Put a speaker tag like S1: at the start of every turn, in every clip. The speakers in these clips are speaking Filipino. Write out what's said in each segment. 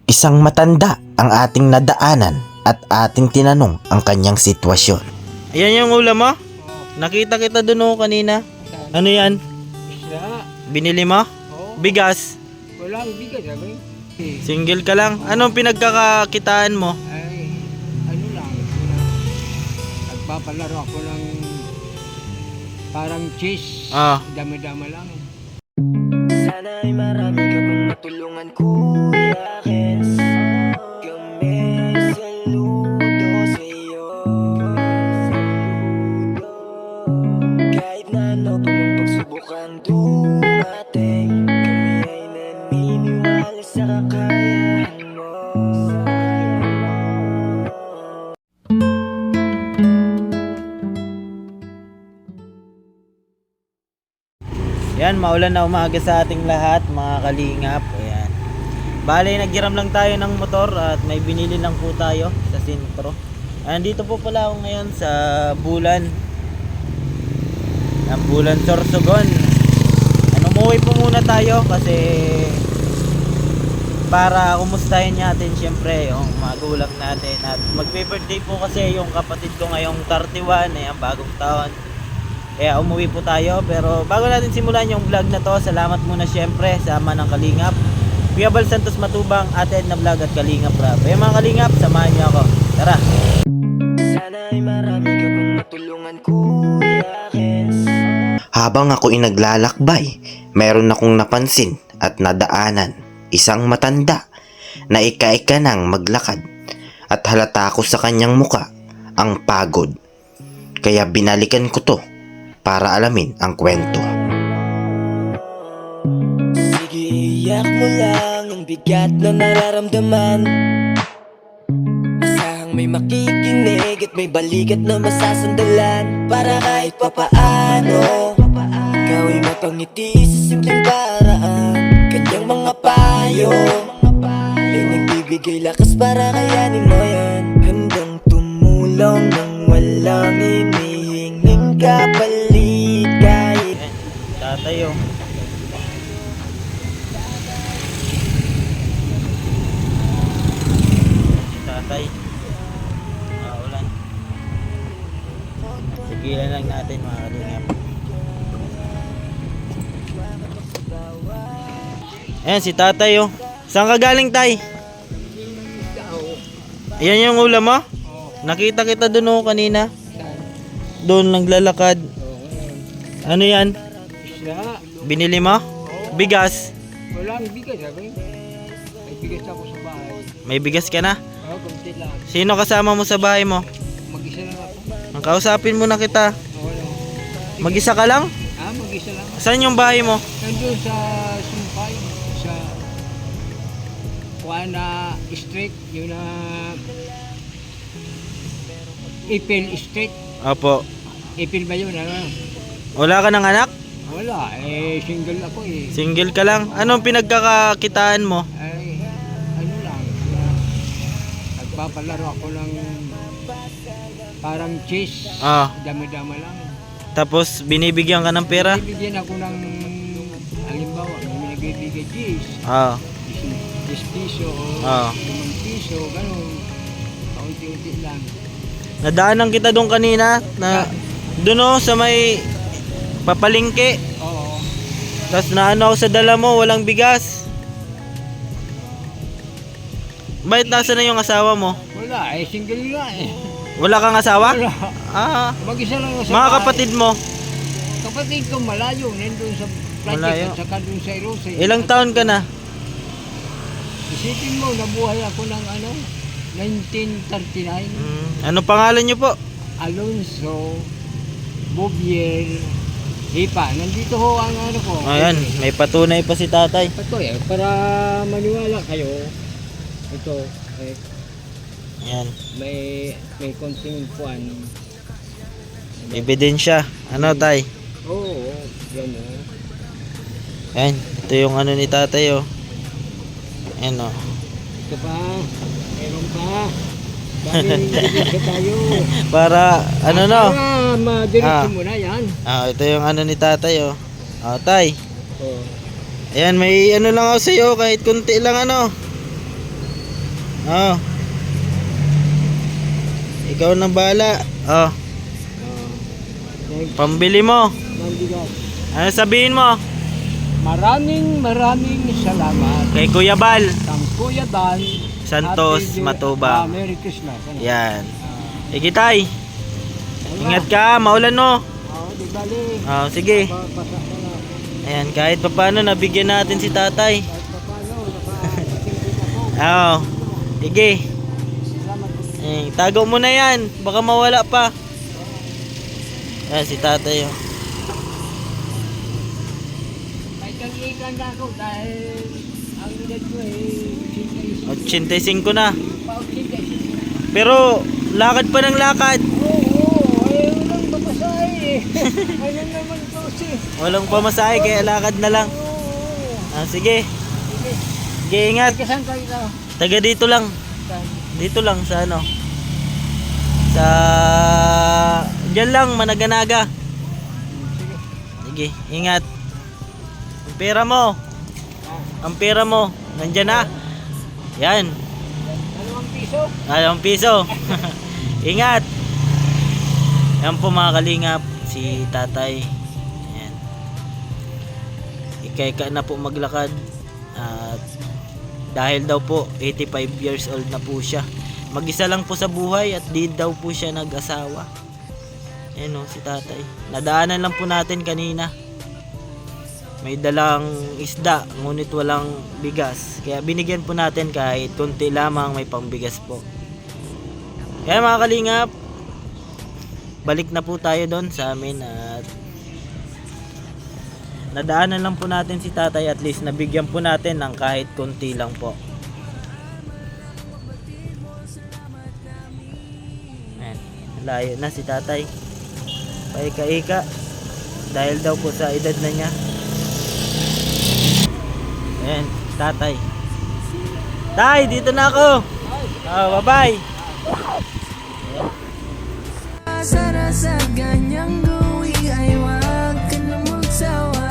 S1: Isang matanda ang ating nadaanan at ating tinanong ang kanyang sitwasyon.
S2: Ayan yung ulam mo? Nakita kita dun kanina. Ano yan?
S3: Isda.
S2: Binili mo?
S3: Oo.
S2: Bigas?
S3: Walang bigas, sabi.
S2: Single ka lang? Anong pinagkakakitaan mo?
S3: Ay, ano lang. Nagpapalaro ako ng parang cheese.
S2: Ah.
S3: Dami-dami lang.
S4: Sana ay marami ka pang matulungan, Kuya Kens. Kami saludo sa iyo. Kahit na ano pa mang pagsubukan dumating, kami ay naniniwala sa kakayahan mo.
S2: Yan, maulan na umaga sa ating lahat, mga kalingap. Ayan. Bale, naghiram lang tayo ng motor at may binili lang po tayo sa sentro. Andito po pala ako ngayon sa Bulan. Ang Bulan Sorsogon. Umuwi po muna tayo kasi para kumustahin natin syempre yung magulang natin. At magbe-birthday po kasi yung kapatid ko ngayong 31, ang bagong taon. Kaya umuwi po tayo, pero bago natin simulan yung vlog na to, salamat muna syempre sa ama ng Kalingap, Kuya Bal Santos Matubang, Ate Edna Vlog at Kalingap Rap. Kaya mga Kalingap, samahan niyo ako. Tara!
S4: Sana ay marami ka pang matulungan, Kuya Kens.
S1: Habang ako'y naglalakbay, meron akong napansin at nadaanan isang matanda na ika-ika nang maglakad at halata ko sa kanyang muka ang pagod. Kaya binalikan ko to para alamin ang kwento.
S4: Sige, iyak mo lang ang bigat na nararamdaman. Asahang may makikinig at may balikat na masasandalan. Para kahit papaano ikaw ay mapangiti sa simpleng paraan. Kanyang mga payo ay nagbibigay lakas para kayanin mo yan. Handang tumulong nang walang hinihinging kapalit kahit
S2: Tatay oh. Si tatay. Ulan. Sigilan lang natin mga Kalingap. Ayan si tatay oh. Saan ka galing, tay? Ayan yung ulam mo? Nakita kita dun kanina. Doon naglalakad. Ano yan?
S3: Isda.
S2: Binili mo? Bigas?
S3: Walang bigas, sabi. May bigas ako sa bahay.
S2: May bigas ka na?
S3: Oo, kumti lang.
S2: Sino kasama mo sa bahay mo?
S3: Mag-isa lang ako.
S2: Ang kausapin mo na kita.
S3: Wala.
S2: Mag-isa ka lang?
S3: Mag-isa lang.
S2: Saan yung bahay mo?
S3: Nandun sa Sumpay, sa Juana Street, yun na Ipil Street.
S2: Opo.
S3: Ipil ba yun? Ano?
S2: Wala ka ng anak?
S3: Wala, single ako eh.
S2: Single ka lang? Anong pinagkakakitaan mo?
S3: Ay, ano lang, nagpapalaro ako ng parang cheese.
S2: Ah.
S3: Dami-dami lang.
S2: Tapos binibigyan ka ng pera?
S3: Bibigyan ako ng, halimbawa, may nagbibigay cheese.
S2: Ah.
S3: 10 piso o
S2: Ah.
S3: 5 piso, ganun. Kaunti-unti lang.
S2: Nadaanan kita doon kanina na doon sa may papalingke.
S3: Oo.
S2: Tapos naano ako sa dala mo, walang bigas. Bakit nasa na yung asawa mo?
S3: Wala, single nga eh.
S2: Wala kang asawa?
S3: Wala.
S2: Ah.
S3: Mag-isa lang ako sa
S2: Mga
S3: bahay.
S2: kapatid mo?
S3: Kapatid ko malayo, nandun sa
S2: Malayo.
S3: Platic at saka dun sa Erose.
S2: Ilang taon ka na?
S3: Isipin mo, nabuhay ako ng 1939.
S2: Ano pangalan niyo po?
S3: Alonso, Bobier, Hipa. Nandito ho ang ano ko.
S2: Ayan, may patunay pa si tatay.
S3: Ito eh, para maniwala kayo. Ito, eh,
S2: Ayan,
S3: may konting puan.
S2: ebidensya. Ano tay?
S3: Oo, yan o.
S2: Ayan, ito yung ano ni tatay oh. Ayan oh.
S3: Ito pa, meron pa. Dahil hindi tayo.
S2: Para ano no?
S3: Para madiretso
S2: Ah.
S3: mo na yan.
S2: Ito yung ano ni tatay oh. Tay.
S3: Oh.
S2: Ayan, may ano lang ako sa'yo, kahit kunti lang ano. Oh. Ikaw na bahala. Oh. Pambili mo.
S3: Mandigat.
S2: Ano sabihin mo?
S3: Maraming salamat.
S2: Kay Kuya Bal.
S3: Sang Kuya Dan
S2: Santos
S3: Happy Day-
S2: Matubang.
S3: Merry Christmas. Ano?
S2: Yan. Sige tay. Ingat ka, maulan no.
S3: Di bali.
S2: Oh, sige.
S3: Basa ka na.
S2: Ayan, kahit pa paano nabigyan natin si tatay.
S3: Kahit pa paano, naka-singkit ako.
S2: Oo. Sige.
S3: Salamat po.
S2: Tago mo na yan. Baka mawala pa. Ayan, si tatay. Oh.
S3: May kang-ikan na ako dahil ang edad ko
S2: 85 na.
S3: pa-85.
S2: Pero, lakad pa ng lakad.
S3: Oo, ayaw lang mamasahe eh. Ano naman po si.
S2: Walang pamasahe, kaya lakad na lang.
S3: Oo.
S2: Sige.
S3: Sige.
S2: Sige, ingat.
S3: Kasan kayo?
S2: Taga dito lang. Dito lang sa ano. Sa... Diyan lang, Managanaga. Sige, ingat. Ang pera mo. Ang pera mo. Nandyan na. Yan.
S3: 2 piso.
S2: 2 piso. Ingat. Yan po mga kalingap. Si tatay. Ayan. Ikaika na po maglakad. At dahil daw po 85 years old na po siya. Mag-isa lang po sa buhay at di daw po siya nag-asawa. Ayan o, si tatay. Nadaanan lang po natin kanina. May dalang isda, ngunit walang bigas. Kaya binigyan po natin kahit konti lamang, may pambigas po. Kaya mga kalingap, balik na po tayo doon sa amin at nadaanan lang po natin si tatay, at least nabigyan po natin ng kahit konti lang po. Ayan, layo na si tatay. Paika-ika dahil daw po sa edad na niya. Ayan, tatay. Tay, dito na ako. Bye-bye.
S5: Sana sa ganyang gawi ay wag ka na magsawa.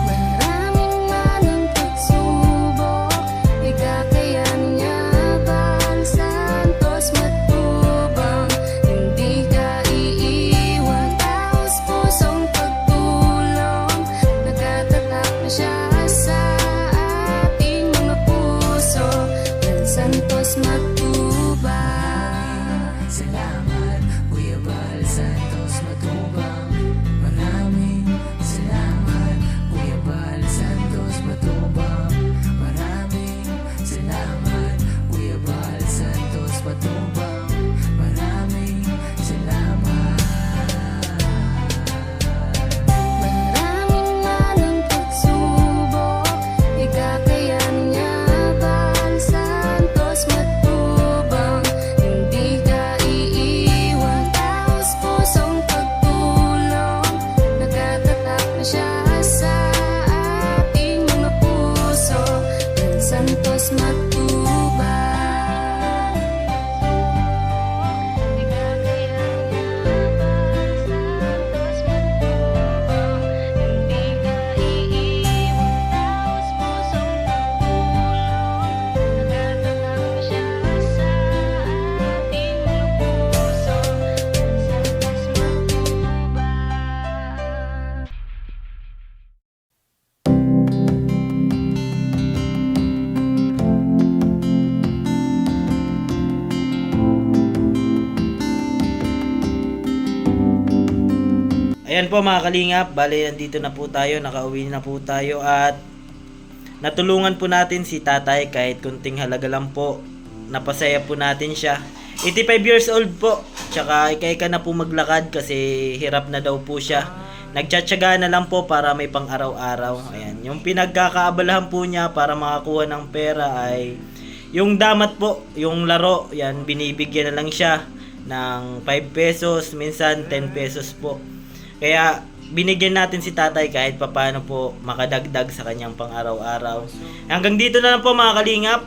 S5: Maraming manang pagsubok, ikakayan niya Bal Santos Matubang. Hindi ka iiwan, taos pusong pagtulong. Nakatatak na siya sa ating mga puso. Bal Santos Matubang. Salamat Kuya Bal Santos Matubang. Maraming salamat Kuya Bal Santos Matubang. Maraming salamat Kuya Bal Santos Matubang. Maraming salamat. Maraming manang pagsubok, ikakayan niya Bal Santos Matubang. Hindi ka iiwan, taos pusong pagtulong. Nakatatak na siya sa ating mga puso. Bal Santos Matubang. Ikakayan niya Bal Santos Matubang. Hindi ka iiwan, taos pusong pagtulong. Nakatatak na siya sa ating mga puso. Bal Santos Matubang.
S2: Ayan po mga kalingap, bali nandito na po tayo, nakauwi na po tayo at natulungan po natin si tatay kahit kunting halaga lang po. Napasaya po natin siya. 85 years old po, tsaka ika-ika na po maglakad kasi hirap na daw po siya. Nagtsatsaga na lang po para may pang araw-araw. Ayan, yung pinagkakaabalahan po niya para makakuha ng pera ay yung damat po, yung laro. Yan, binibigyan na lang siya ng 5 pesos, minsan 10 pesos po. Kaya binigyan natin si tatay kahit papaano po makadagdag sa kanyang pang araw-araw. Hanggang dito na lang po mga kalingap.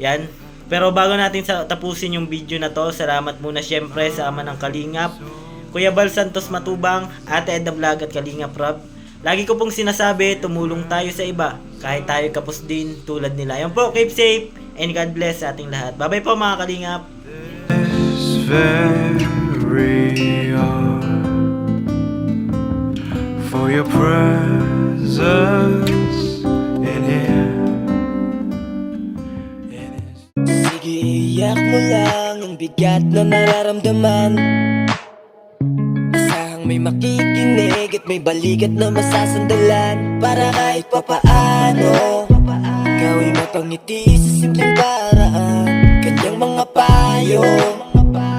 S2: Yan. Pero bago natin tapusin yung video na to, salamat muna syempre sa ama ng kalingap, Kuya Bal Santos Matubang, Ate Edna Vlog at Kalingap Rob. Lagi ko pong sinasabi, tumulong tayo sa iba kahit tayo kapos din tulad nila. Yan po, keep safe, And God bless sa ating lahat. Bye-bye po mga kalingap.
S6: This very hour, for your presence in here.
S4: Sige, iyak mo lang ang bigat na nararamdaman. Asahang may makikinig at may balikat na masasandalan. Para kahit papaano ikaw ay mapangiti sa simpleng paraan. Kanyang mga payo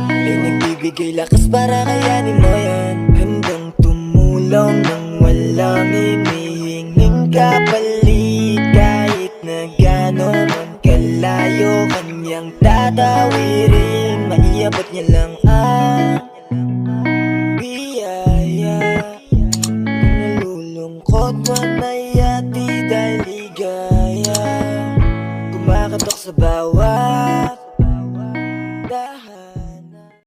S4: ay nagbibigay lakas para kayanin mo yan. Handang tumulong nang walang hinihinging kapalit. Kahit na gano'n man kalayo kanyang tatawirin, maiabot niya lang ang biyaya. Kung nalulungkot man ay ati dahil ligaya, kumakatok sa bawat